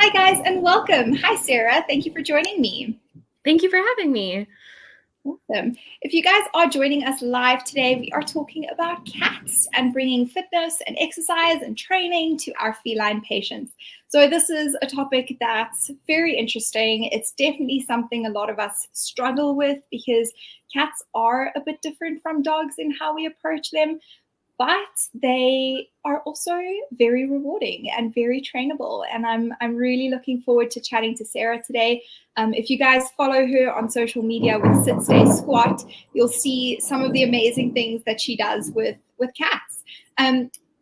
Hi, guys, and welcome. Hi, Sarah. Thank you for joining me. Thank you for having me. Awesome. If you guys are joining us live today, we are talking about cats and bringing fitness and exercise and training to our feline patients. So this is a topic that's very interesting. It's definitely something a lot of us struggle with because cats are a bit different from dogs in how we approach them, but they are also very rewarding and very trainable. And I'm really looking forward to chatting to Sarah today. If you guys follow her on social media with Sit Stay Squat, you'll see some of the amazing things that she does with cats.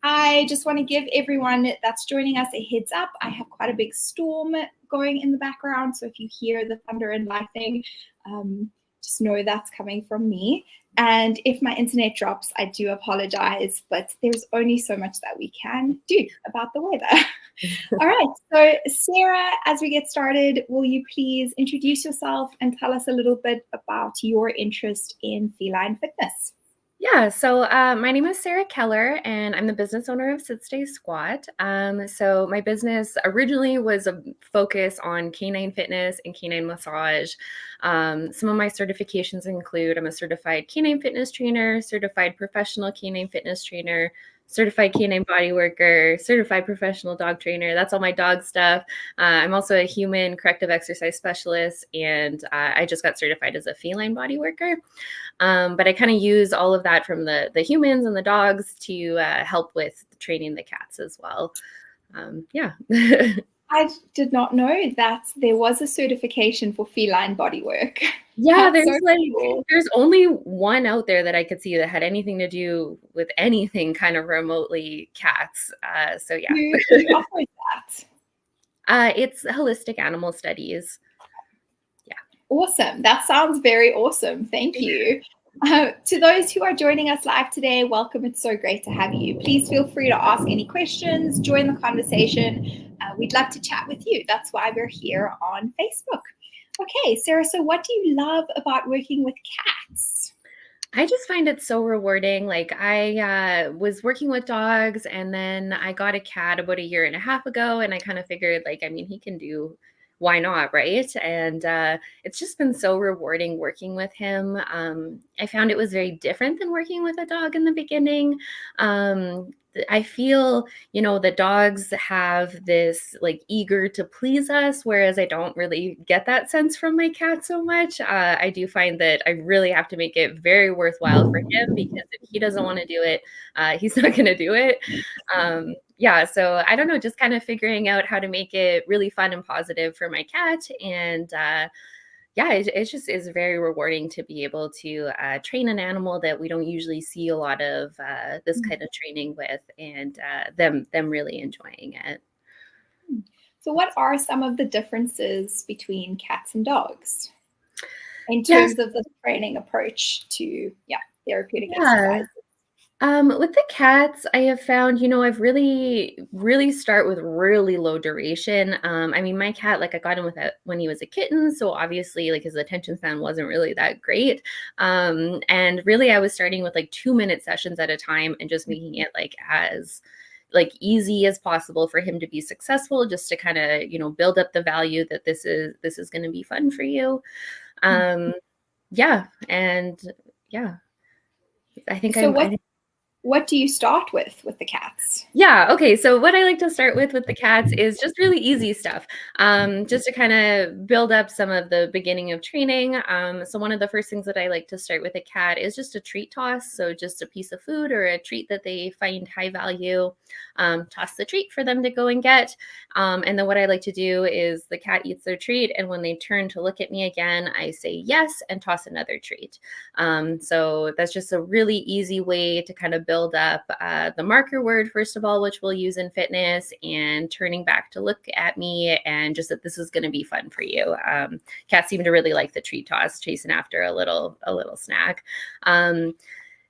I just want to give everyone that's joining us a heads up. I have quite a big storm going in the background, so if you hear the thunder and lightning, just know that's coming from me. And if my internet drops, I do apologize, but there's only so much that we can do about the weather. All right, so Sarah, as we get started, will you please introduce yourself and tell us a little bit about your interest in feline fitness? Yeah, so my name is Sarah Keller, and I'm the business owner of Sit Stay Squat. So my business originally was a focus on canine fitness and canine massage. Some of my certifications include I'm a certified canine fitness trainer, certified professional canine fitness trainer, certified canine body worker, certified professional dog trainer. That's all my dog stuff. I'm also a human corrective exercise specialist, and I just got certified as a feline body worker. But I kind of use all of that from the humans and the dogs to help with training the cats as well. Yeah. I did not know that there was a certification for feline bodywork. Yeah, That's so cool. there's only one out there that I could see that had anything to do with anything kind of remotely cats. So yeah. Who offers that? It's holistic animal studies. Yeah. Awesome. That sounds very awesome. Thank you. To those who are joining us live today, welcome. It's so great to have you. Please feel free to ask any questions, join the conversation. We'd love to chat with you. That's why we're here on Facebook. Okay, Sarah, so what do you love about working with cats? I just find it so rewarding. Like I was working with dogs, and then I got a cat about a year and a half ago, and I kind of figured, like, I mean, he can do, why not, right? And it's just been so rewarding working with him. I found it was very different than working with a dog in the beginning. I feel, the dogs have this like eager to please us, whereas I don't really get that sense from my cat so much. I do find that I really have to make it very worthwhile for him, because if he doesn't want to do it, he's not going to do it. Yeah, so I don't know, just kind of figuring out how to make it really fun and positive for my cat. And yeah, it just is very rewarding to be able to train an animal that we don't usually see a lot of this kind of training with, and them really enjoying it. So, what are some of the differences between cats and dogs in Yes, terms of the training approach to, therapeutic yeah. exercise? With the cats, I have found, I've really start with really low duration. I mean, my cat, like I got him when he was a kitten, so obviously like his attention span wasn't really that great. And really I was starting with like 2-minute sessions at a time and just making it like as like easy as possible for him to be successful, just to kind of, build up the value that this is going to be fun for you. Yeah. And yeah, I think So, I what do you start with the cats? Yeah. Okay. So what I like to start with the cats is just really easy stuff, just to kind of build up some of the beginning of training. So one of the first things that I like to start with a cat is just a treat toss. So just a piece of food or a treat that they find high value, toss the treat for them to go and get. And then what I like to do is the cat eats their treat, and when they turn to look at me again, I say yes and toss another treat. So that's just a really easy way to kind of build up the marker word, first of all, which we'll use in fitness, and turning back to look at me, and just that this is going to be fun for you. Cats seem to really like the treat toss, chasing after a little snack.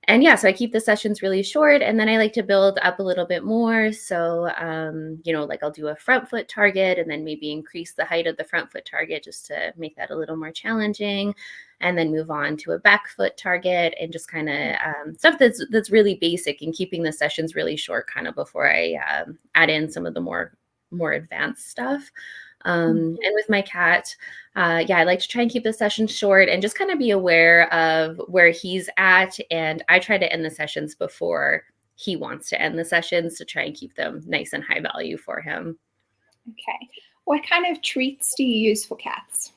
And yeah, so I keep the sessions really short, and then I like to build up a little bit more. So, like I'll do a front foot target, and then maybe increase the height of the front foot target just to make that a little more challenging, and then move on to a back foot target, and just kind of stuff that's really basic, and keeping the sessions really short kind of before I add in some of the more more advanced stuff. And with my cat, yeah, I like to try and keep the session short and just kind of be aware of where he's at. And I try to end the sessions before he wants to end the sessions to try and keep them nice and high value for him. Okay. What kind of treats do you use for cats?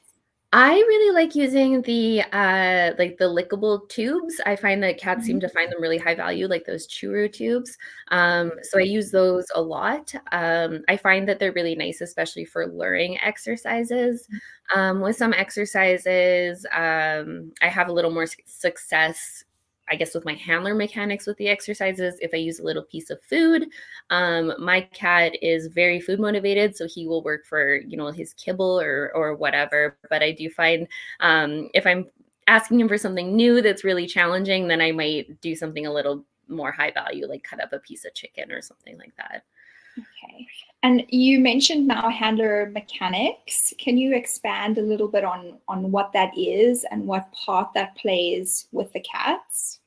I really like using like the lickable tubes. I find that cats seem to find them really high value, like those churro tubes. So I use those a lot. I find that they're really nice, especially for luring exercises. With some exercises, I have a little more success, I guess, with my handler mechanics with the exercises if I use a little piece of food. My cat is very food motivated, so he will work for, his kibble or whatever. But I do find if I'm asking him for something new that's really challenging, then I might do something a little more high value, like cut up a piece of chicken or something like that. Okay. And you mentioned now handler mechanics. Can you expand a little bit on what that is and what part that plays with the cats?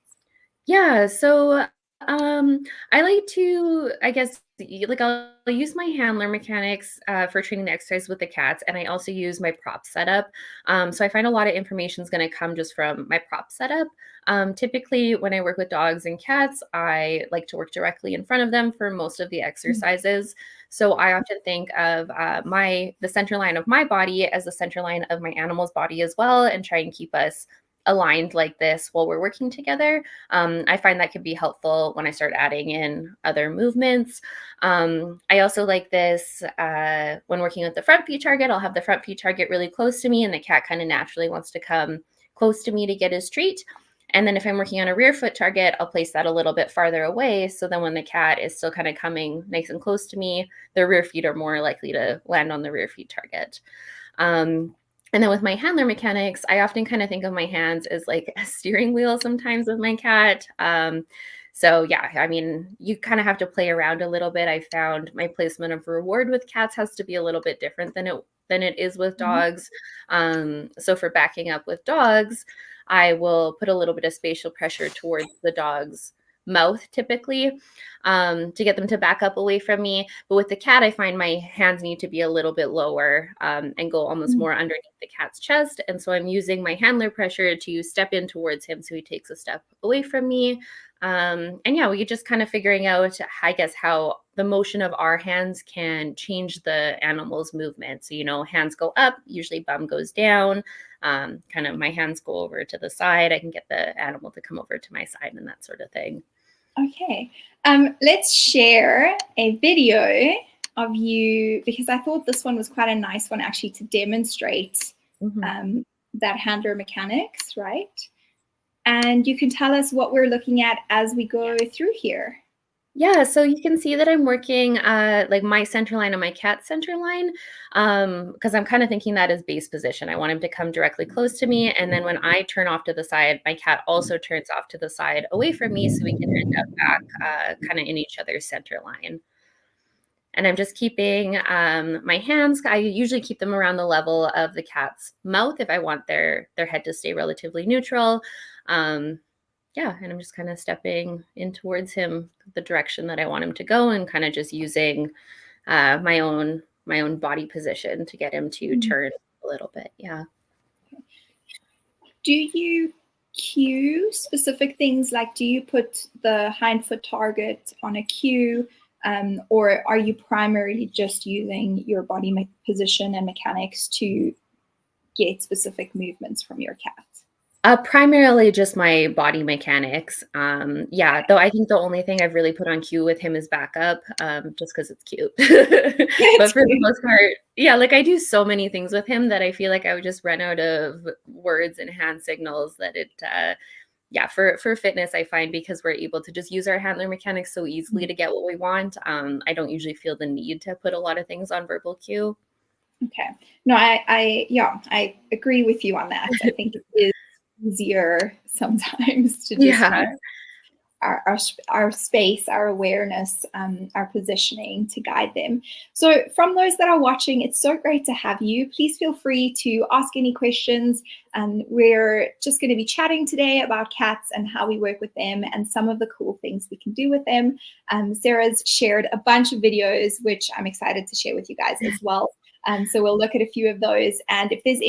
Yeah, so I like to, I guess, like I'll use my handler mechanics for training the exercise with the cats, and I also use my prop setup. So I find a lot of information is going to come just from my prop setup. Typically, when I work with dogs and cats, I like to work directly in front of them for most of the exercises. So I often think of the center line of my body as the center line of my animal's body as well, and try and keep us aligned like this while we're working together. I find that can be helpful when I start adding in other movements. I also like this when working with the front feet target. I'll have the front feet target really close to me, and the cat kind of naturally wants to come close to me to get his treat. And then if I'm working on a rear foot target, I'll place that a little bit farther away. So then when the cat is still kind of coming nice and close to me, their rear feet are more likely to land on the rear feet target. And then with my handler mechanics, I often kind of think of my hands as like a steering wheel sometimes with my cat. So yeah, I mean, you kind of have to play around a little bit. I found my placement of reward with cats has to be a little bit different than it is with dogs. So for backing up with dogs, I will put a little bit of spatial pressure towards the dog's mouth typically to get them to back up away from me. But with the cat, I find my hands need to be a little bit lower and go almost more underneath the cat's chest. And so I'm using my handler pressure to step in towards him so he takes a step away from me. And yeah, we just kind of figuring out, I guess, how the motion of our hands can change the animal's movement. So, hands go up, usually bum goes down. Kind of my hands go over to the side. I can get the animal to come over to my side and that sort of thing. Okay. Let's share a video of you, because I thought this one was quite a nice one actually to demonstrate that handler mechanics, right? And you can tell us what we're looking at as we go through here. Yeah, so you can see that I'm working like my center line and my cat's center line because I'm kind of thinking that as base position. I want him to come directly close to me. And then when I turn off to the side, my cat also turns off to the side away from me so we can end up back kind of in each other's center line. And I'm just keeping my hands, I usually keep them around the level of the cat's mouth if I want their head to stay relatively neutral. Yeah, and I'm just kind of stepping in towards him, the direction that I want him to go, and kind of just using my own body position to get him to turn a little bit. Yeah. Do you cue specific things? Like, do you put the hind foot target on a cue, or are you primarily just using your body position and mechanics to get specific movements from your cat? Primarily just my body mechanics. Yeah, though I think the only thing I've really put on cue with him is backup, just because it's cute. But for the most part, yeah, like I do so many things with him that I feel like I would just run out of words and hand signals that yeah, for fitness, I find because we're able to just use our handler mechanics so easily to get what we want, I don't usually feel the need to put a lot of things on verbal cue. Okay. No, I agree with you on that. I think it is easier sometimes to just our space, our awareness, our positioning to guide them. So from those that are watching, it's so great to have you. Please feel free to ask any questions. We're just going to be chatting today about cats and how we work with them and some of the cool things we can do with them. Sarah's shared a bunch of videos, which I'm excited to share with you guys as well. So we'll look at a few of those. And if there's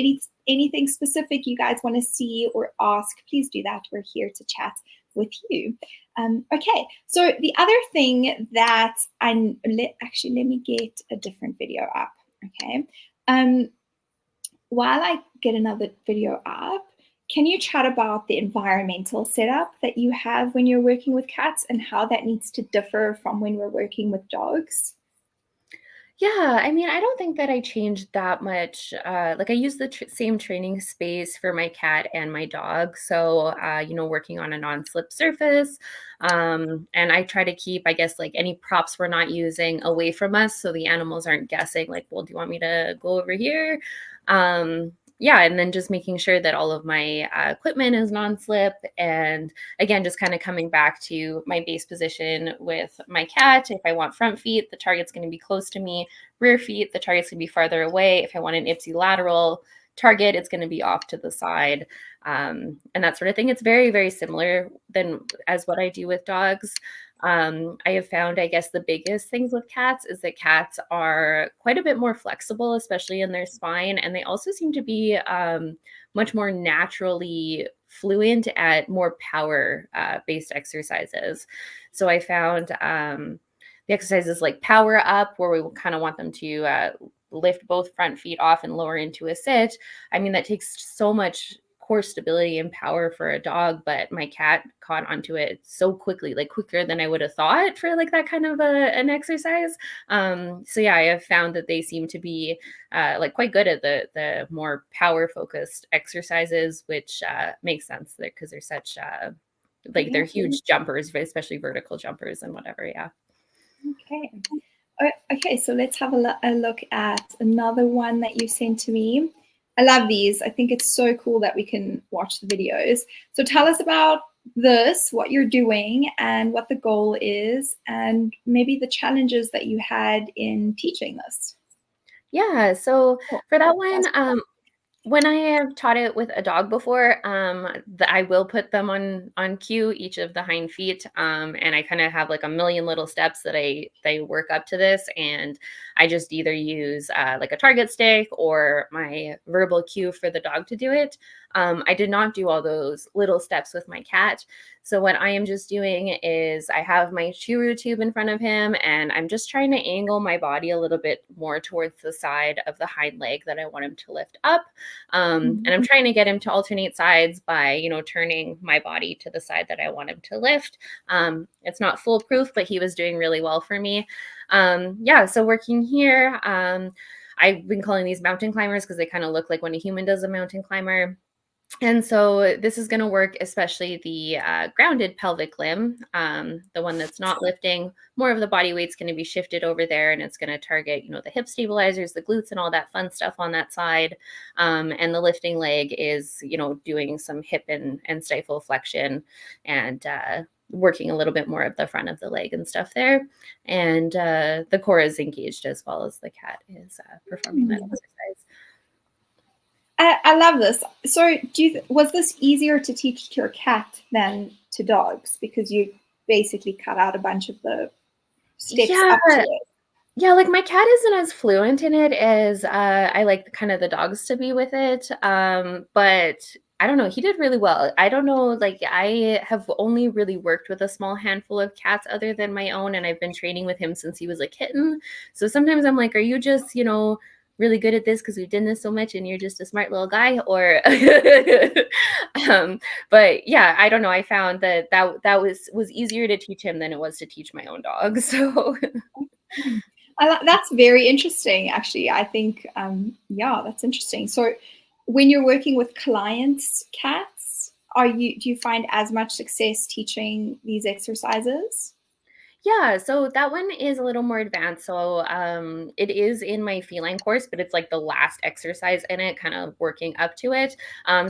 anything specific you guys want to see or ask, please do that. We're here to chat with you. Okay, so the other thing that actually, let me get a different video up. Okay, while I get another video up, can you chat about the environmental setup that you have when you're working with cats and how that needs to differ from when we're working with dogs? Yeah, I mean, I don't think that I changed that much. Like I use the same training space for my cat and my dog. So, working on a non-slip surface. And I try to keep, I guess, like any props we're not using away from us so the animals aren't guessing, like, well, do you want me to go over here? Yeah, and then just making sure that all of my equipment is non-slip. And again, just kind of coming back to my base position with my cat. If I want front feet, the target's going to be close to me. Rear feet, the target's going to be farther away. If I want an ipsilateral target, it's going to be off to the side, and that sort of thing. It's very, very similar as what I do with dogs. I have found, I guess, the biggest things with cats is that cats are quite a bit more flexible, especially in their spine. And they also seem to be much more naturally fluent at more power based exercises. So I found the exercises like power up, where we kind of want them to lift both front feet off and lower into a sit. I mean, that takes so much core stability and power for a dog, but my cat caught onto it so quickly, like quicker than I would have thought for like that kind of an exercise. So yeah, I have found that they seem to be like quite good at the more power focused exercises, which makes sense there because they're such like they're huge jumpers, especially vertical jumpers and whatever. Yeah. Okay. Okay, so let's have a look at another one that you sent to me. I love these. I think it's so cool that we can watch the videos. So tell us about this, what you're doing and what the goal is, and maybe the challenges that you had in teaching this. Yeah, so for that one, when I have taught it with a dog before, I will put them on cue, each of the hind feet, and I kind of have like a million little steps that they work up to this, and I just either use like a target stick or my verbal cue for the dog to do it. I did not do all those little steps with my cat. So what I am just doing is I have my chew tube in front of him, and I'm just trying to angle my body a little bit more towards the side of the hind leg that I want him to lift up. And I'm trying to get him to alternate sides by, turning my body to the side that I want him to lift. It's not foolproof, but he was doing really well for me. Yeah, so working here, I've been calling these mountain climbers because they kind of look like when a human does a mountain climber. And so this is going to work, especially the grounded pelvic limb, the one that's not lifting. More of the body weight's going to be shifted over there, and it's going to target, the hip stabilizers, the glutes, and all that fun stuff on that side. And the lifting leg is, doing some hip and stifle flexion and working a little bit more of the front of the leg and stuff there. And the core is engaged as well as the cat is performing that exercise. I love this. So was this easier to teach to your cat than to dogs because you basically cut out a bunch of the steps up to it? Yeah, like my cat isn't as fluent in it as I like kind of the dogs to be with it. But I don't know, he did really well. I don't know, like I have only really worked with a small handful of cats other than my own, and I've been training with him since he was a kitten. So sometimes I'm like, are you just, really good at this because we've done this so much and you're just a smart little guy? Or but yeah, I don't know. I found that was easier to teach him than it was to teach my own dog. So that's very interesting, actually. I think, yeah, that's interesting. So when you're working with clients' cats, do you find as much success teaching these exercises? Yeah, so that one is a little more advanced. So it is in my feline course, but it's like the last exercise in it, kind of working up to it.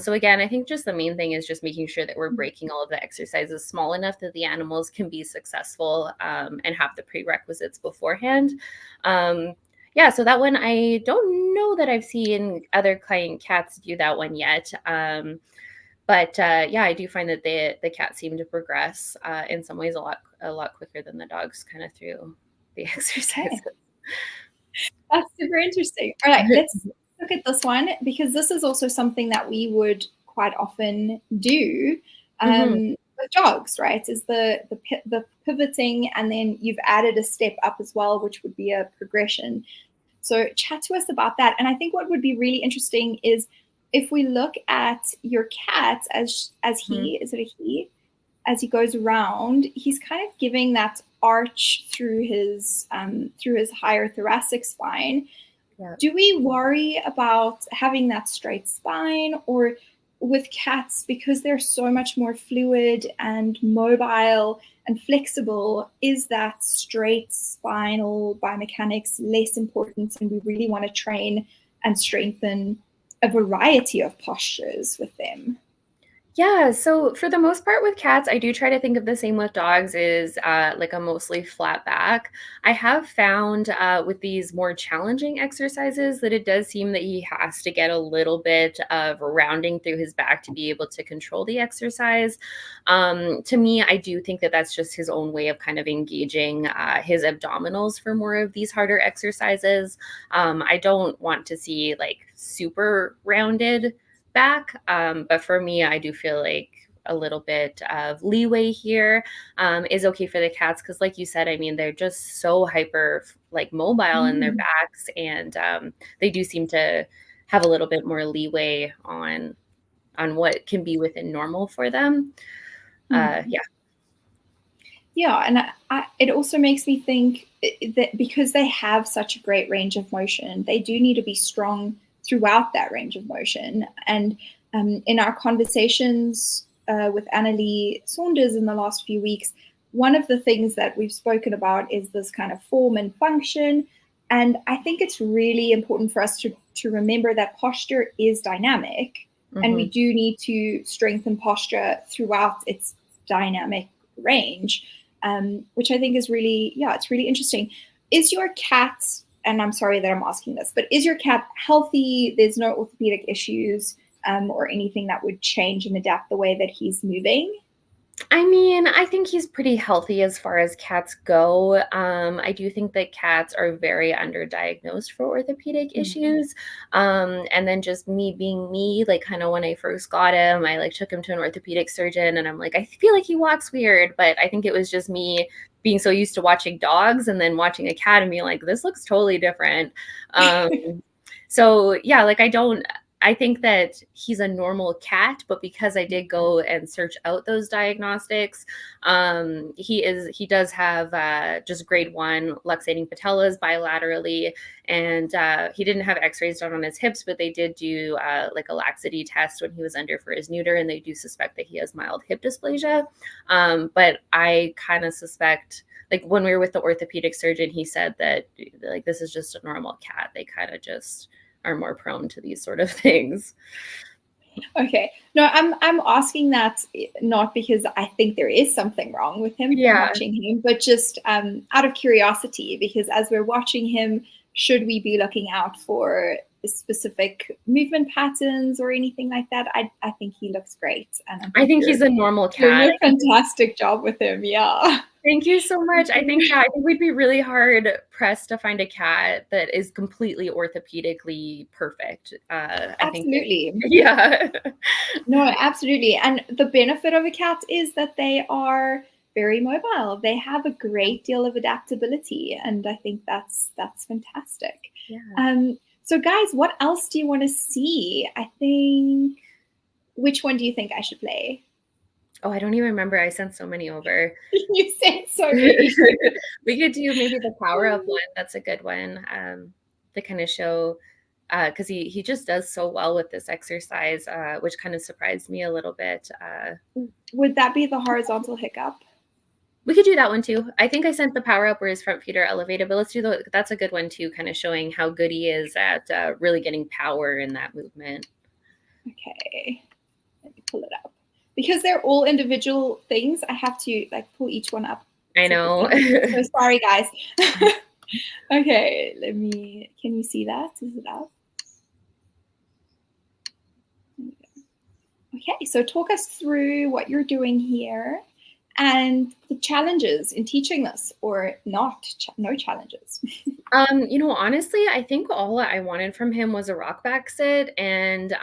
So again, I think just the main thing is just making sure that we're breaking all of the exercises small enough that the animals can be successful and have the prerequisites beforehand. Yeah, so that one, I don't know that I've seen other client cats do that one yet. But yeah, I do find that the cats seem to progress in some ways a lot quicker than the dogs kind of through the exercises. Okay, that's super interesting. All right, let's look at this one because this is also something that we would quite often do Hmm. with dogs, right? Is the pivoting, and then you've added a step up as well, which would be a progression. So chat to us about that. And I think what would be really interesting is if we look at your cat as Hmm. he, is it a he? As he goes around, he's kind of giving that arch through his higher thoracic spine. Yeah. Do we worry about having that straight spine, or with cats, because they're so much more fluid and mobile and flexible, is that straight spinal biomechanics less important, and we really want to train and strengthen a variety of postures with them? Yeah, so for the most part with cats, I do try to think of the same with dogs is like a mostly flat back. I have found with these more challenging exercises that it does seem that he has to get a little bit of rounding through his back to be able to control the exercise. To me, I do think that that's just his own way of kind of engaging his abdominals for more of these harder exercises. I don't want to see like super rounded back. But for me, I do feel like a little bit of leeway here is okay for the cats because, like you said, I mean, they're just so hyper like mobile in their Mm. backs, and they do seem to have a little bit more leeway on what can be within normal for them. Mm. Yeah. Yeah, and it also makes me think that because they have such a great range of motion, they do need to be strong throughout that range of motion. And in our conversations with Annalie Saunders in the last few weeks, one of the things that we've spoken about is this kind of form and function. And I think it's really important for us to remember that posture is dynamic, and we Hmm. do need to strengthen posture throughout its dynamic range, which I think is really, yeah, it's really interesting. Is your cat, and I'm sorry that I'm asking this, but is your cat healthy? There's no orthopedic issues or anything that would change and adapt the way that he's moving? I mean, I think he's pretty healthy as far as cats go. I do think that cats are very underdiagnosed for orthopedic Mm. issues. And then just me being me, like kind of when I first got him, I like took him to an orthopedic surgeon and I'm like, I feel like he walks weird, but I think it was just me being so used to watching dogs and then watching a cat and being like, this looks totally different. Um, so yeah, like I think that he's a normal cat, but because I did go and search out those diagnostics, he does have just grade 1 luxating patellas bilaterally, and he didn't have X-rays done on his hips, but they did do like a laxity test when he was under for his neuter, and they do suspect that he has mild hip dysplasia. But I kind of suspect. Like when we were with the orthopedic surgeon, he said that like this is just a normal cat. They kind of just are more prone to these sort of things. Okay. No, I'm asking that not because I think there is something wrong with him from Yeah. watching him, but just out of curiosity, because as we're watching him, should we be looking out for specific movement patterns or anything like that? I think he looks great, and I I think think you're he's a normal doing cat. a fantastic job with him. Yeah. Thank you so much. I think we'd be really hard pressed to find a cat that is completely orthopedically perfect. I think that Absolutely. yeah. No, absolutely. And the benefit of a cat is that they are very mobile. They have a great deal of adaptability, and I think that's fantastic. Yeah. So guys, what else do you want to see? I think, which one do you think I should play? Oh, I don't even remember. I sent so many over. You said so many. We could do maybe the power up one. That's a good one. To kind of show because he just does so well with this exercise, which kind of surprised me a little bit. Would that be the horizontal hiccup? We could do that one too. I think I sent the power up where his front feet are elevated, but let's do that's a good one too, kind of showing how good he is at really getting power in that movement. Okay, let me pull it up. Because they're all individual things, I have to like pull each one up. I know. So sorry, guys. Okay, can you see that? Is it up? Okay, so talk us through what you're doing here and the challenges in teaching this, or not, no challenges. Honestly, I think all I wanted from him was a rock back sit, and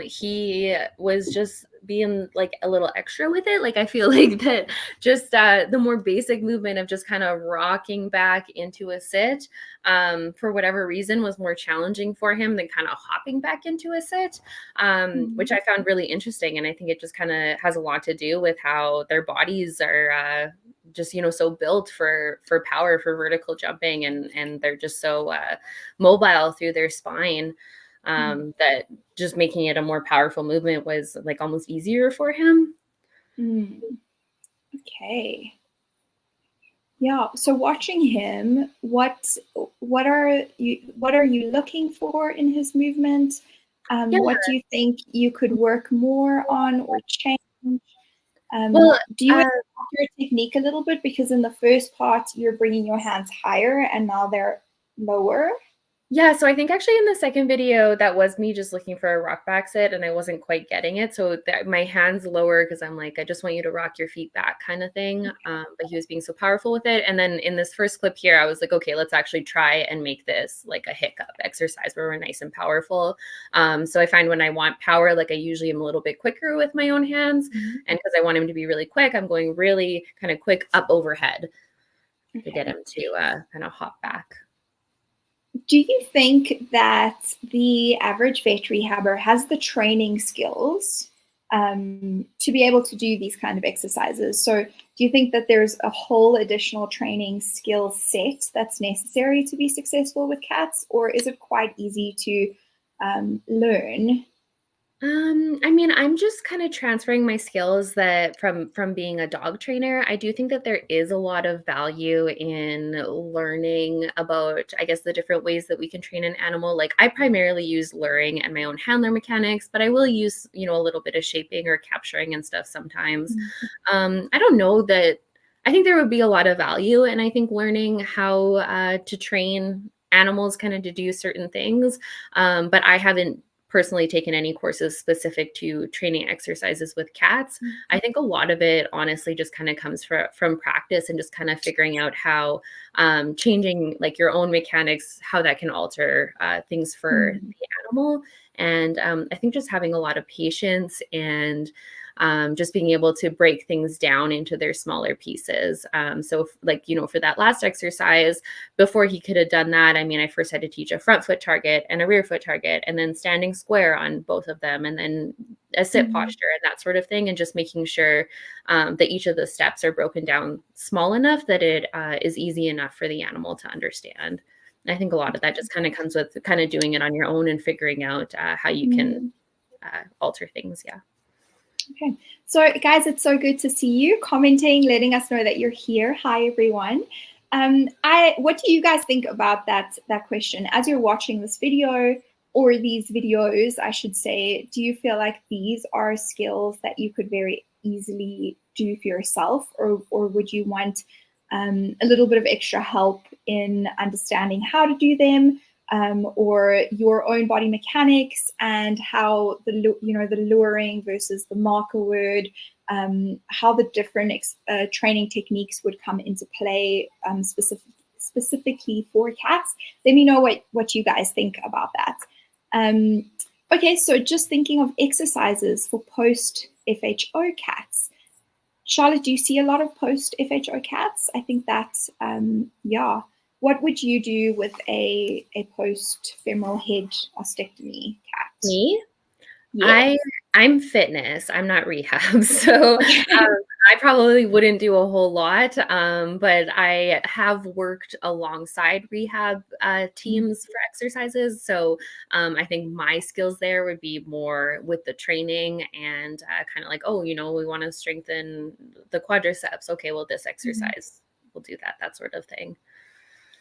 he was just being like a little extra with it. Like I feel like that just the more basic movement of just kind of rocking back into a sit, for whatever reason, was more challenging for him than kind of hopping back into a sit, which I found really interesting. And I think it just kind of has a lot to do with how their bodies are just so built for power, for vertical jumping, and they're just so mobile through their spine, that just making it a more powerful movement was like almost easier for him. Okay. Yeah, so watching him, what are you looking for in his movement? What do you think you could work more on or change? Well, do you your technique a little bit, because in the first part you're bringing your hands higher and now they're lower? Yeah, so I think actually in the second video, that was me just looking for a rock back sit and I wasn't quite getting it. So my hands lower because I'm like, I just want you to rock your feet back kind of thing. But he was being so powerful with it. And then in this first clip here, I was like, okay, let's actually try and make this like a hiccup exercise where we're nice and powerful. So I find when I want power, like I usually am a little bit quicker with my own hands. And because I want him to be really quick, I'm going really kind of quick up overhead to get him to kind of hop back. Do you think that the average vet rehabber has the training skills to be able to do these kind of exercises? So do you think that there's a whole additional training skill set that's necessary to be successful with cats, or is it quite easy to learn? I mean, I'm just kind of transferring my skills that from being a dog trainer. I do think that there is a lot of value in learning about, I guess, the different ways that we can train an animal. Like I primarily use luring and my own handler mechanics, but I will use, a little bit of shaping or capturing and stuff sometimes. I don't know that I think there would be a lot of value, and I think learning how to train animals kind of to do certain things. But I haven't personally taken any courses specific to training exercises with cats. I think a lot of it honestly just kind of comes from practice and just kind of figuring out how changing like your own mechanics, how that can alter things for the animal. And I think just having a lot of patience and just being able to break things down into their smaller pieces. So for that last exercise, before he could have done that, I mean, I first had to teach a front foot target and a rear foot target, and then standing square on both of them, and then a sit posture and that sort of thing. And just making sure that each of the steps are broken down small enough that it is easy enough for the animal to understand. And I think a lot of that just kind of comes with kind of doing it on your own and figuring out how you can alter things. Yeah. Okay, so guys, it's so good to see you commenting, letting us know that you're here. Hi, everyone. What do you guys think about that question? As you're watching this video, or these videos, I should say, do you feel like these are skills that you could very easily do for yourself, or would you want a little bit of extra help in understanding how to do them? Or your own body mechanics and how the luring versus the marker word, how the different training techniques would come into play specifically for cats. Let me know what you guys think about that. Okay, so just thinking of exercises for post FHO cats. Charlotte, do you see a lot of post FHO cats? I think that's yeah. What would you do with a post-femoral head ostectomy cat? Me? Yes. I'm fitness. I'm not rehab. So I probably wouldn't do a whole lot, but I have worked alongside rehab teams for exercises. So I think my skills there would be more with the training and kind of like, oh, we want to strengthen the quadriceps. Okay, well, this exercise will do that, that sort of thing.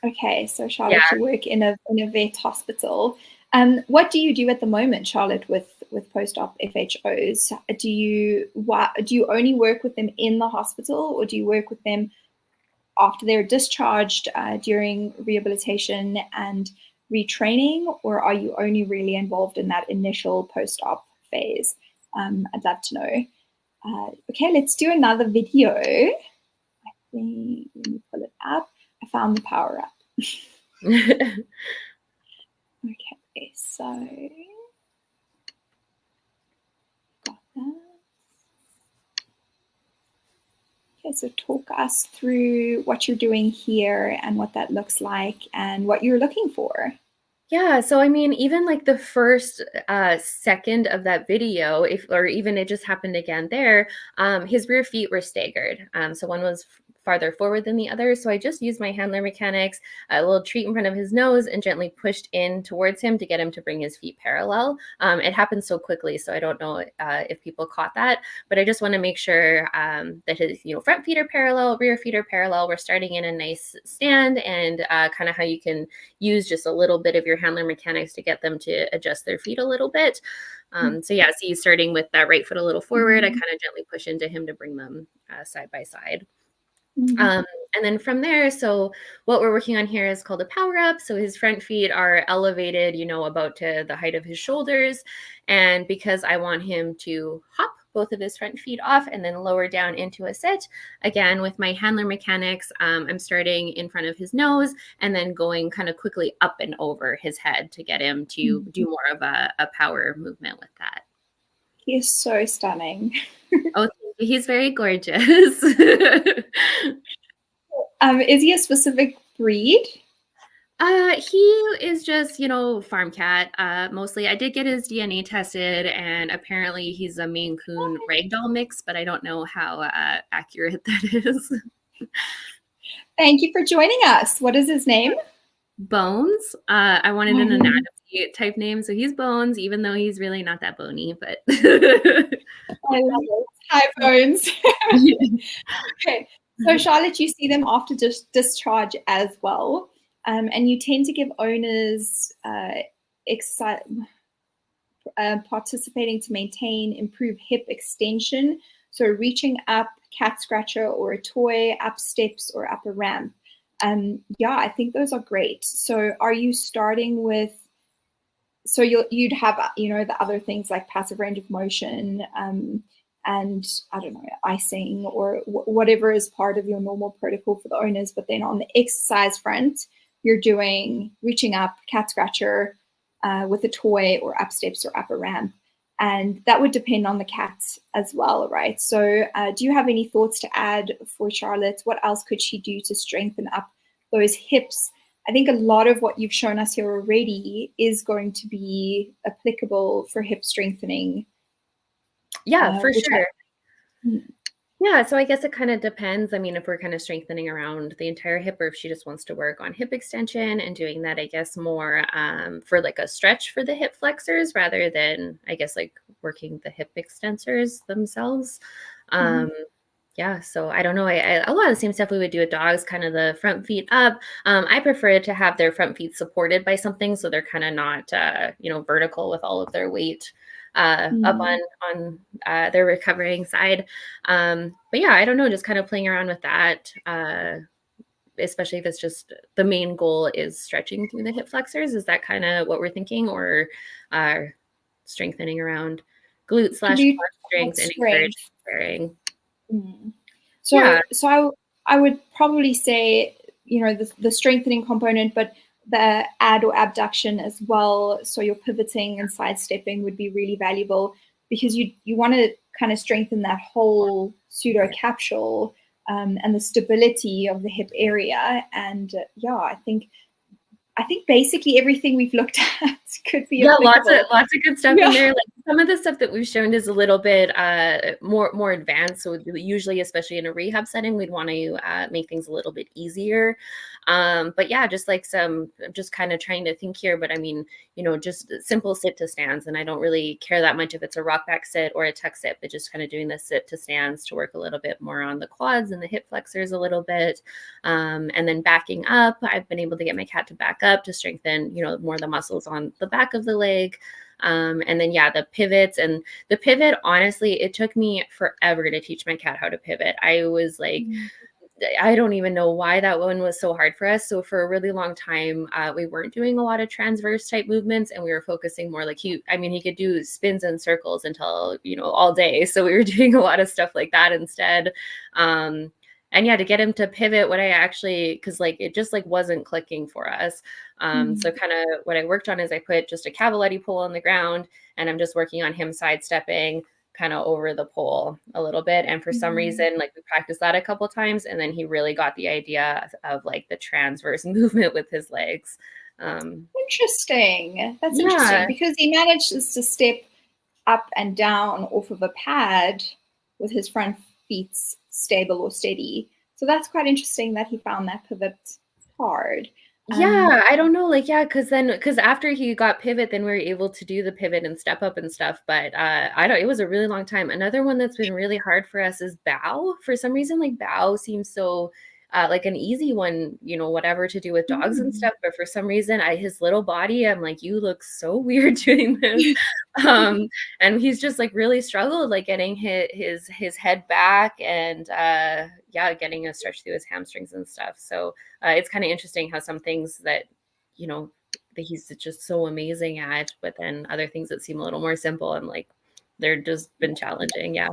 Okay, so Yeah. Charlotte, you work in a vet hospital. What do you do at the moment, Charlotte, with post-op FHOs? Do you only work with them in the hospital, or do you work with them after they're discharged during rehabilitation and retraining, or are you only really involved in that initial post-op phase? I'd love to know. Okay, let's do another video. Let me pull it up. I found the power up. Okay, so got that. Okay, so talk us through what you're doing here and what that looks like and what you're looking for. Yeah, so I mean, even like the first second of that video, or even it just happened again there, his rear feet were staggered. So one was farther forward than the other. So I just used my handler mechanics, a little treat in front of his nose, and gently pushed in towards him to get him to bring his feet parallel. It happened so quickly, so I don't know if people caught that, but I just want to make sure that his front feet are parallel, rear feet are parallel. We're starting in a nice stand, and kind of how you can use just a little bit of your handler mechanics to get them to adjust their feet a little bit. So yeah, see, starting with that right foot a little forward, I kind of gently push into him to bring them side by side. And then from there, so what we're working on here is called a power up. So his front feet are elevated, about to the height of his shoulders. And because I want him to hop both of his front feet off and then lower down into a sit, again, with my handler mechanics, I'm starting in front of his nose and then going kind of quickly up and over his head to get him to do more of a power movement with that. He is so stunning. Oh, he's very gorgeous. Is he a specific breed? He is just, farm cat. Mostly I did get his DNA tested, and apparently he's a Maine Coon ragdoll mix, but I don't know how accurate that is. Thank you for joining us. What is his name? Bones. I wanted an anatomy type name, so he's Bones, even though he's really not that bony, but I love it. Hi, Bones. Okay, so Charlotte, you see them after discharge as well, and you tend to give owners participating to maintain improved hip extension. So reaching up, cat scratcher or a toy, up steps or up a ramp. Yeah, I think those are great. So are you starting with, so you'd have, the other things like passive range of motion, and I don't know, icing or whatever is part of your normal protocol for the owners. But then on the exercise front, you're doing reaching up, cat scratcher with a toy, or up steps or up a ramp. And that would depend on the cat as well, right? So do you have any thoughts to add for Charlotte? What else could she do to strengthen up those hips? I think a lot of what you've shown us here already is going to be applicable for hip strengthening. Yeah, for sure. Yeah, so I guess it kind of depends. I mean, if we're kind of strengthening around the entire hip, or if she just wants to work on hip extension and doing that, I guess, more for like a stretch for the hip flexors rather than, I guess, like working the hip extensors themselves. Yeah, so I don't know. A lot of the same stuff we would do with dogs, kind of the front feet up. I prefer to have their front feet supported by something, so they're kind of not, vertical with all of their weight up on their recovering side. But yeah, I don't know, just kind of playing around with that, especially if it's just the main goal is stretching through the hip flexors. Is that kind of what we're thinking, or strengthening around glute / quad strength and encourage bearing? So, yeah. So I would probably say, the strengthening component, but the ad or abduction as well. So your pivoting and sidestepping would be really valuable, because you want to kind of strengthen that whole pseudo capsule and the stability of the hip area. And yeah, I think basically everything we've looked at could be applicable. Lots of good stuff in there. Like some of the stuff that we've shown is a little bit more advanced. So usually, especially in a rehab setting, we'd want to make things a little bit easier. But yeah, just like I'm just kind of trying to think here. But I mean, just simple sit to stands, and I don't really care that much if it's a rock back sit or a tuck sit, but just kind of doing the sit to stands to work a little bit more on the quads and the hip flexors a little bit. And then backing up, I've been able to get my cat to back up to strengthen, more the muscles on the back of the leg. And then, yeah, the pivots and the pivot, honestly, it took me forever to teach my cat how to pivot. I was like, I don't even know why that one was so hard for us. So for a really long time, we weren't doing a lot of transverse type movements, and we were focusing more like he could do spins and circles until, all day. So we were doing a lot of stuff like that instead. And yeah, to get him to pivot, because it just wasn't clicking for us. So kind of what I worked on is I put just a cavaletti pole on the ground, and I'm just working on him sidestepping kind of over the pole a little bit. And for some reason, we practiced that a couple times, and then he really got the idea of the transverse movement with his legs. Interesting. That's interesting, because he manages to step up and down off of a pad with his front feet stable or steady. So that's quite interesting that he found that pivot hard. Yeah, I don't know, because after he got pivot, then we were able to do the pivot and step up and stuff. But it was a really long time. Another one that's been really hard for us is bow. For some reason, bow seems so like an easy one, whatever to do with dogs and stuff. But for some reason, his little body, I'm like, you look so weird doing this. And he's just really struggled, getting his head back and getting a stretch through his hamstrings and stuff. So it's kind of interesting how some things that, that he's just so amazing at, but then other things that seem a little more simple, and they're just been challenging. Yeah.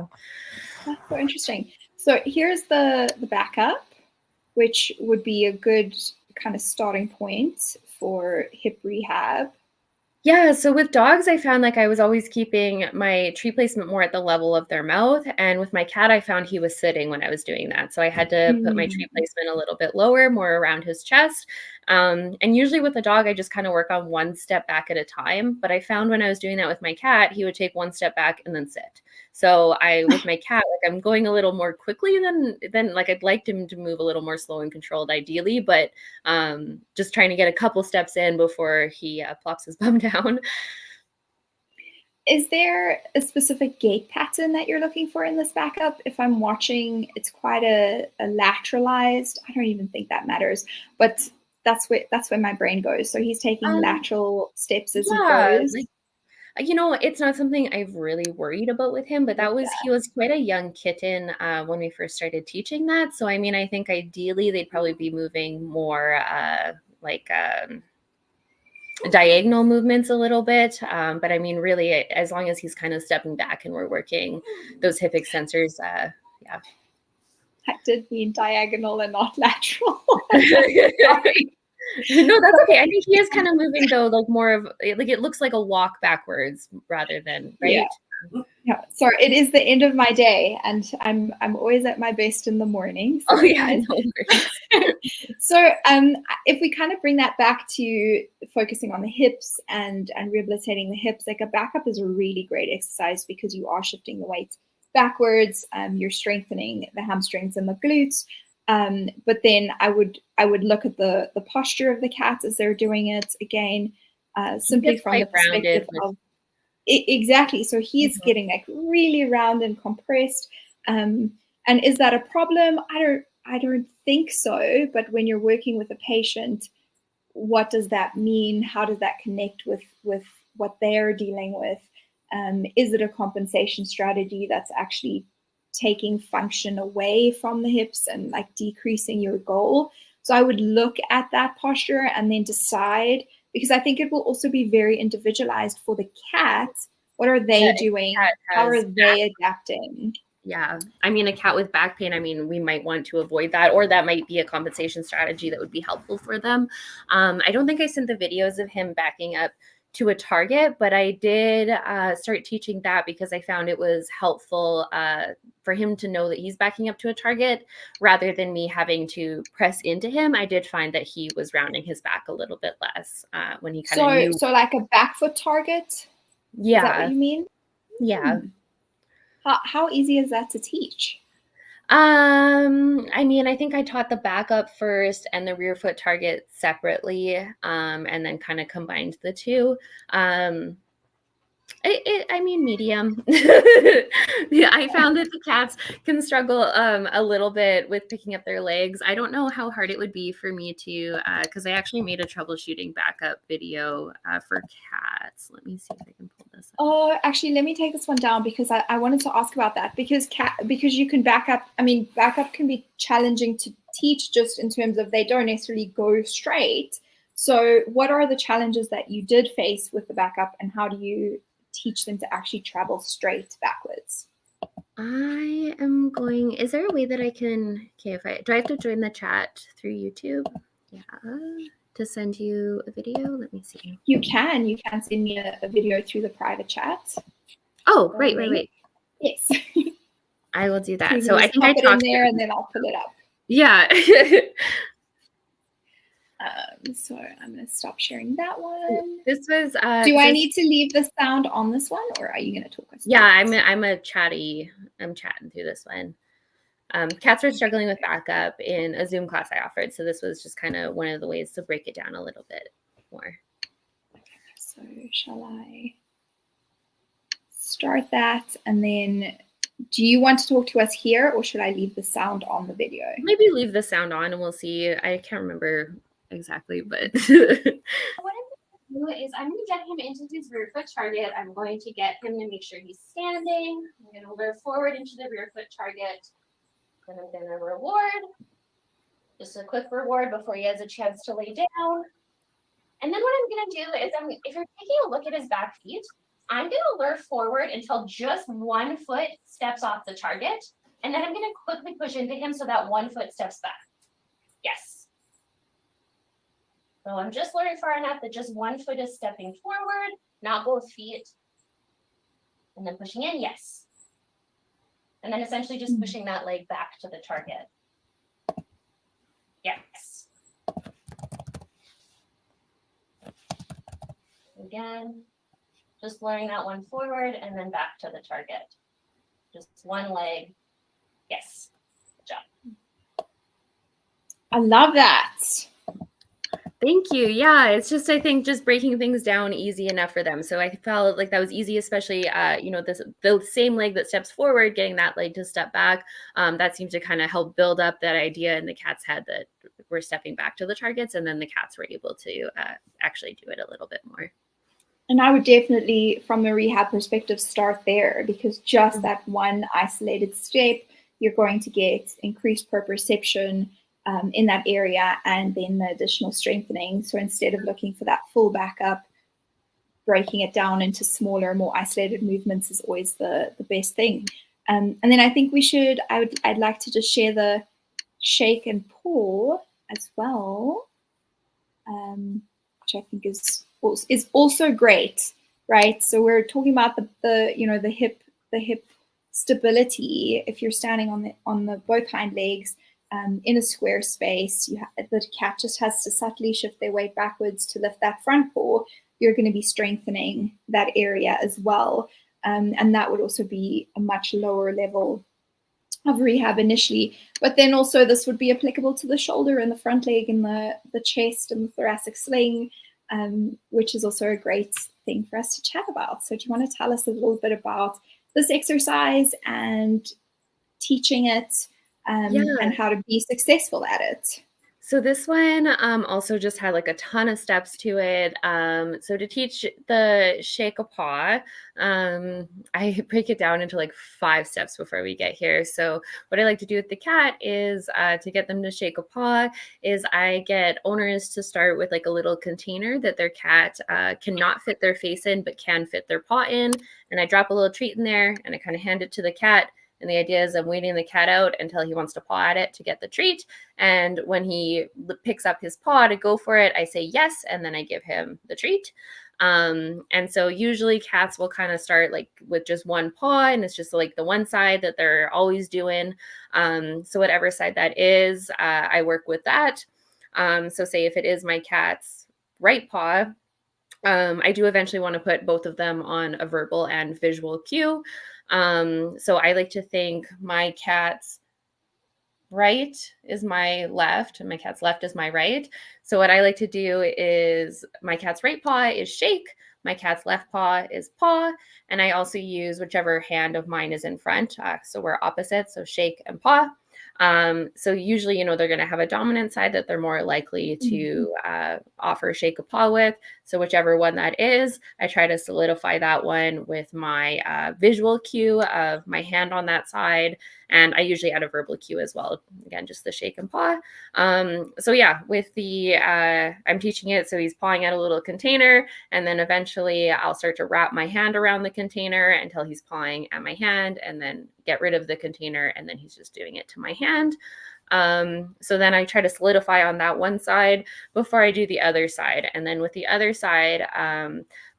That's so interesting. So here's the backup, which would be a good kind of starting point for hip rehab. Yeah, so with dogs, I found I was always keeping my tree placement more at the level of their mouth. And with my cat, I found he was sitting when I was doing that. So I had to put my tree placement a little bit lower, more around his chest. And usually with a dog, I just kind of work on one step back at a time. But I found when I was doing that with my cat, he would take one step back and then sit. So with my cat, I'm going a little more quickly than I'd like him to move a little more slow and controlled ideally, but just trying to get a couple steps in before he plops his bum down. Is there a specific gait pattern that you're looking for in this backup? If I'm watching, it's quite a lateralized. I don't even think that matters, but that's where my brain goes. So he's taking lateral steps as he goes. It's not something I've really worried about with him, but he was quite a young kitten when we first started teaching that. So, I think ideally they'd probably be moving more diagonal movements a little bit. But really, as long as he's kind of stepping back and we're working those hip extensors, yeah. I did mean diagonal and not lateral. No, that's okay. I think he is kind of moving though, more of it looks like a walk backwards rather than right. Yeah. Sorry, it is the end of my day, and I'm always at my best in the morning. So no worries. So if we kind of bring that back to focusing on the hips and rehabilitating the hips, a backup is a really great exercise because you are shifting the weight backwards. You're strengthening the hamstrings and the glutes. But then I would look at the posture of the cat as they're doing it again, simply from the perspective of exactly. So he's getting really round and compressed. And is that a problem? I don't think so. But when you're working with a patient, what does that mean? How does that connect with what they're dealing with? Is it a compensation strategy that's actually taking function away from the hips and decreasing your goal? So I would look at that posture and then decide, because I think it will also be very individualized for the cat. What are they doing? How are they adapting? Yeah. A cat with back pain, we might want to avoid that, or that might be a compensation strategy that would be helpful for them. I don't think I sent the videos of him backing up to a target, but I did start teaching that because I found it was helpful for him to know that he's backing up to a target rather than me having to press into him. I did find that he was rounding his back a little bit less when he kind of knew. So like a back foot target? Yeah. Is that what you mean? Yeah. How easy is that to teach? I mean, I think I taught the backup first and the rear foot target separately, and then kind of combined the two. I mean, medium. Yeah, I found that the cats can struggle a little bit with picking up their legs. I don't know how hard it would be for me to, because I actually made a troubleshooting backup video for cats. Let me see if I can pull this up. Oh, actually, let me take this one down because I wanted to ask about that because you can back up. I mean, backup can be challenging to teach just in terms of they don't necessarily go straight. So, what are the challenges that you did face with the backup, and how do you teach them to actually travel straight backwards? I am going, is there a way that I can, okay, do I have to join the chat through YouTube? Yeah, to send you a video? Let me see. You can send me a video through the private chat. Oh, right. Yes. I will do that. So So I think I pop it in there and then I'll pull it up. Yeah. So I'm going to stop sharing that one. This was. Do I need to leave the sound on this one, or are you going to talk us? Yeah, I'm chatting through this one. Cats are struggling with backup in a Zoom class I offered, so this was just kind of one of the ways to break it down a little bit more. Okay, so shall I start that, and then do you want to talk to us here, or should I leave the sound on the video? Maybe leave the sound on, and we'll see. I can't remember exactly, but what I'm going to do is I'm going to get him into his rear foot target. I'm going to get him to make sure he's standing. I'm going to lure forward into the rear foot target. Then I'm going to reward. Just a quick reward before he has a chance to lay down. And then what I'm going to do is, if you're taking a look at his back feet, I'm going to lure forward until just one foot steps off the target. And then I'm going to quickly push into him so that one foot steps back. Yes. So I'm just luring far enough that just one foot is stepping forward, not both feet. And then pushing in, yes. And then essentially just pushing that leg back to the target. Yes. Again, just luring that one forward and then back to the target. Just one leg. Yes. Good job. I love that. Thank you. Yeah, it's just, I think, just breaking things down easy enough for them. So I felt like that was easy, especially, the same leg that steps forward, getting that leg to step back. That seems to kind of help build up that idea in the cat's head that we're stepping back to the targets, and then the cats were able to actually do it a little bit more. And I would definitely, from the rehab perspective, start there, because just that one isolated step, you're going to get increased proprioception in that area, and then the additional strengthening. So instead of looking for that full backup, breaking it down into smaller, more isolated movements is always the best thing. And then I think I'd like to just share the shake and paw as well, which I think is also great, right? So we're talking about the hip stability. If you're standing on the both hind legs in a square space, the cat just has to subtly shift their weight backwards to lift that front paw. You're going to be strengthening that area as well, and that would also be a much lower level of rehab initially. But then also this would be applicable to the shoulder and the front leg and the chest and the thoracic sling, which is also a great thing for us to chat about. So do you want to tell us a little bit about this exercise and teaching it, and how to be successful at it? So this one also just had like a ton of steps to it. So to teach the shake a paw, I break it down into like 5 steps before we get here. So what I like to do with the cat is to get them to shake a paw is I get owners to start with like a little container that their cat cannot fit their face in, but can fit their paw in. And I drop a little treat in there and I kind of hand it to the cat. And the idea is I'm waiting the cat out until he wants to paw at it to get the treat. And when he picks up his paw to go for it, I say yes, and then I give him the treat. And so usually cats will kind of start like with just one paw, and it's just like the one side that they're always doing. So whatever side that is, I work with that. So say if it is my cat's right paw, I do eventually want to put both of them on a verbal and visual cue. So I like to think my cat's right is my left and my cat's left is my right. So what I like to do is my cat's right paw is shake, my cat's left paw is paw, and I also use whichever hand of mine is in front. So we're opposite, so shake and paw. So usually, they're going to have a dominant side that they're more likely to offer shake a paw with. So whichever one that is, I try to solidify that one with my visual cue of my hand on that side. And I usually add a verbal cue as well. Again, just the shake and paw. So yeah, with the, I'm teaching it. So he's pawing at a little container, and then eventually I'll start to wrap my hand around the container until he's pawing at my hand, and then get rid of the container. And then he's just doing it to my hand. So then I try to solidify on that one side before I do the other side. And then with the other side,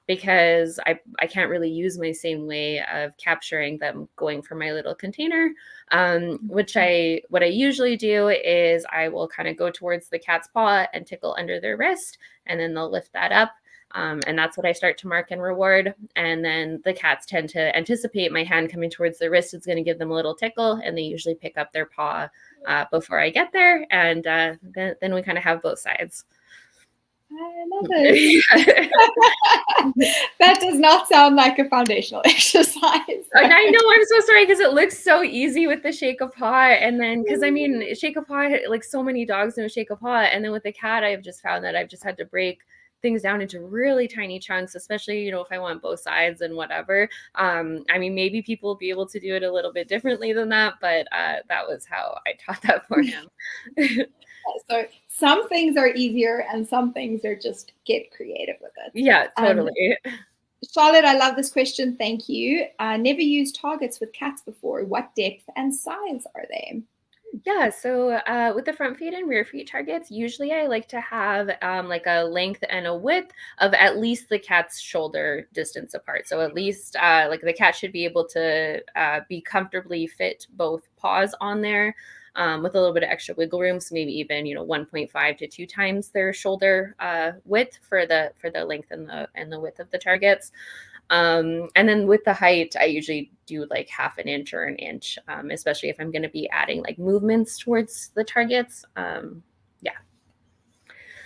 because I can't really use my same way of capturing them going for my little container, what I usually do is I will kind of go towards the cat's paw and tickle under their wrist, and then they'll lift that up. And that's what I start to mark and reward. And then the cats tend to anticipate my hand coming towards their wrist. It's going to give them a little tickle, and they usually pick up their paw before I get there. And then we kind of have both sides. I love it. That does not sound like a foundational exercise. I know, I'm so sorry, because it looks so easy with the shake a paw. And then, because I mean, shake a paw, like so many dogs know shake a paw. And then with the cat, I've just found that I've just had to break things down into really tiny chunks, especially, if I want both sides and whatever. I mean, maybe people will be able to do it a little bit differently than that, but that was how I taught that for him. So some things are easier and some things are just get creative with it. Yeah, totally. Charlotte, I love this question. Thank you. Never used targets with cats before. What depth and size are they? Yeah, so with the front feet and rear feet targets, usually I like to have like a length and a width of at least the cat's shoulder distance apart. So at least like the cat should be able to be comfortably fit both paws on there. With a little bit of extra wiggle room, so maybe even 1.5 to 2 times their shoulder width for the length and the width of the targets. And then with the height, I usually do like 1/2 inch or 1 inch, especially if I'm going to be adding like movements towards the targets. Yeah.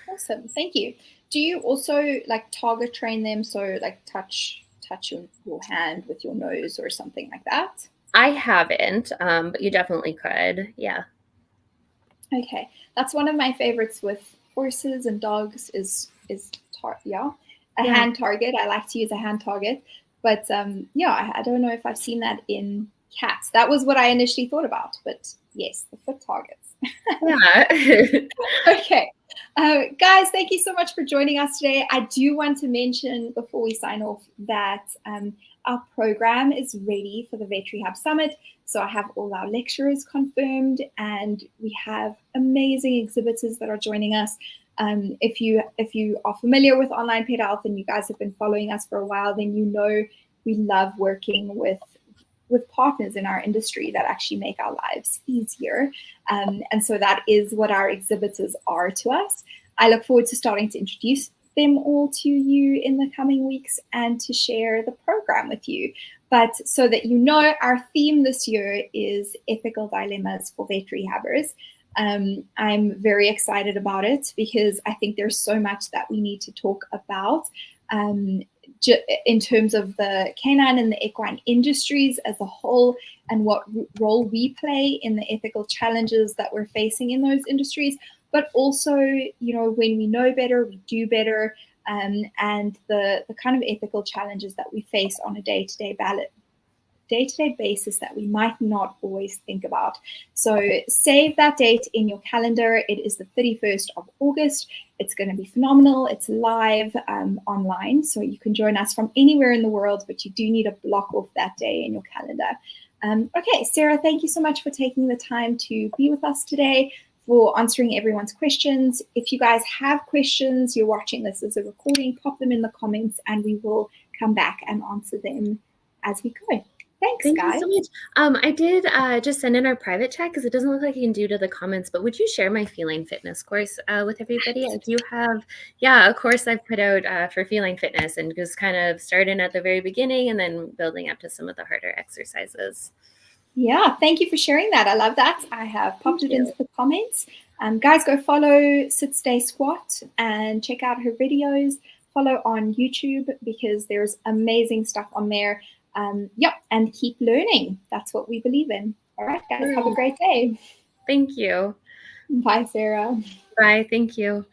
Awesome, thank you. Do you also like target train them? So like touch your hand with your nose or something like that? I haven't, but you definitely could. Yeah. Okay, that's one of my favorites with horses and dogs is a hand target. I like to use a hand target, but yeah, I don't know if I've seen that in cats. That was what I initially thought about, but yes, the foot targets. Yeah. Okay. Guys, thank you so much for joining us today. I do want to mention before we sign off that our program is ready for the Vet Rehab Summit. So I have all our lecturers confirmed, and we have amazing exhibitors that are joining us. If you are familiar with online pet health and you guys have been following us for a while, then you know we love working with partners in our industry that actually make our lives easier. And so that is what our exhibitors are to us. I look forward to starting to introduce them all to you in the coming weeks and to share the program with you. But so that you know, our theme this year is ethical dilemmas for vet rehabbers. I'm very excited about it because I think there's so much that we need to talk about in terms of the canine and the equine industries as a whole, and what role we play in the ethical challenges that we're facing in those industries. But also, when we know better, we do better, and the kind of ethical challenges that we face on a day-to-day basis that we might not always think about. So save that date in your calendar. It is the 31st of August. It's going to be phenomenal. It's live online, so you can join us from anywhere in the world, but you do need to block off that day in your calendar. Okay, Sarah, thank you so much for taking the time to be with us today, for answering everyone's questions. If you guys have questions, you're watching this as a recording, pop them in the comments and we will come back and answer them as we go. Thanks, Thank guys. you so much. I did just send in our private chat because it doesn't look like you can do to the comments, but would you share my feline fitness course with everybody? I do have, a course I've put out for feline fitness, and just kind of starting at the very beginning and then building up to some of the harder exercises. Yeah, thank you for sharing that. I love that. I have popped it into the comments. Guys, go follow Sit Stay Squat and check out her videos. Follow on YouTube because there's amazing stuff on there. And keep learning. That's what we believe in. All right, guys, have a great day. Thank you. Bye, Sarah. Bye. Thank you.